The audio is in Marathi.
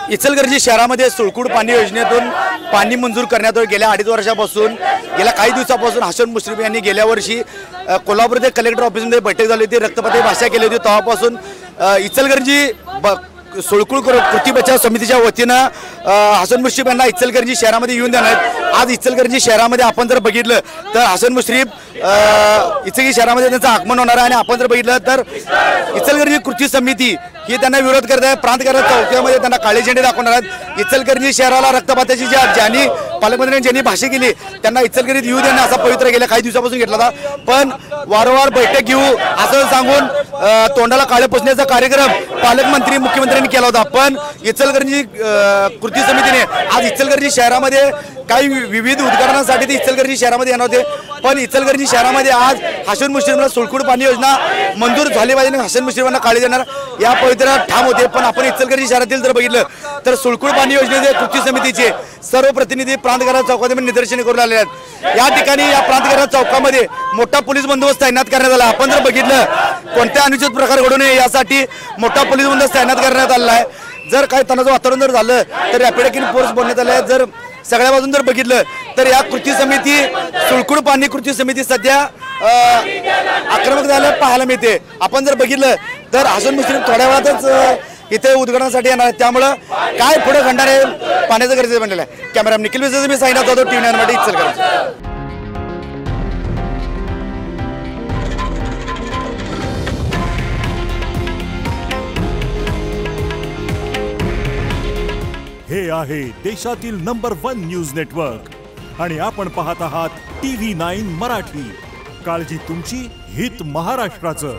इचलकरंजी शहरामध्ये सुळकूड पाणी योजनेतून पाणी मंजूर करण्यात गेल्या 2.5 वर्षापासून गेल्या काही दिवसापासून हसन मुश्रीफ यांनी गेल्या वर्षी कोल्हापूर येथे कलेक्टर ऑफिसमध्ये बैठक झाली होती, रक्तपाती भाषा केली होती। तेव्हापासून इचलकरंजी सुळकूड कृती बचाव समितीच्या वतीनं हसन मुश्रीफ यांना इचलकरंजी शहरामध्ये येऊन देणार आहेत। आज इचलकरंजी शहरामध्ये आपण जर बघितलं तर हसन मुश्रीफ इचलकरंजी शहरामध्ये त्यांचं आगमन होणार आहे आणि आपण जर बघितलं तर इचलकरंजी कृती समिती ही त्यांना विरोध करत आहे। प्रांतकार्य चौकामध्ये त्यांना काळे झेंडे दाखवणार आहेत। इचलकरंजी शहराला रक्तपाताची ज्यांनी पालकमंत्र्यांनी ज्यांनी भाषा केली त्यांना इचलकरंजीत येऊ देणं असा पवित्र गेल्या काही दिवसापासून घेतला होता, पण वारंवार बैठक घेऊ असं सांगून तोंडाला काळे पुसण्याचा कार्यक्रम पालकमंत्री मुख्यमंत्र्यांनी केला होता। पण इचलकरंजी कृती समितीने आज इचलकरंजी शहरामध्ये काही विविध उद्घाटनासाठी ते इचलकरंजी शहरामध्ये येणार होते, पण इचलकरंजी शहरामध्ये आज हसन मुश्रीफला सुळकूड पाणी योजना मंजूर झाली पाहिजे, हसन मुश्रीफांना काळे देणार या पवित्र ठाम होते। पण आपण इचलकरंजी शहरातील जर बघितलं तर सुळकूड पाणी योजनेचे कृती समितीचे सर्व प्रतिनिधी प्रांतकार्य चौकामध्ये निदर्शने करून आले आहेत। या ठिकाणी या प्रांतकार्य चौकामध्ये मोठा पोलीस बंदोबस्त तैनात करण्यात आला। आपण जर बघितलं कोणत्या अनुचित प्रकार घडू नये यासाठी मोठा पोलीस बंदोबस्त तैनात करण्यात आलेला आहे। जर काही तणाचं वातावरण जर झालं तर रॅपिड ॲक्शन फोर्स बनवण्यात आले आहे। जर सगळ्या बाजून जर बघितलं तर या कृती समिती सुळकूड पाणी कृती समिती सध्या आक्रमक झालं पाहायला मिळते। आपण जर बघितलं तर हसन मुश्रीफ थोड्या वेळातच इथे उद्घाटनासाठी येणार आहे, त्यामुळं काय पुढे घडणार आहे पाण्याचं गरजेचं बनलेलं आहे। कॅमेरा निखिल विजय मी साईनाथ जाधव, TV9 मराठी, इचलकरंजी। हे आहे देशातील नंबर 1 न्यूज नेटवर्क आणि आपण पाहत आहात TV9 मराठी। काळजी तुमची, हित महाराष्ट्राचं।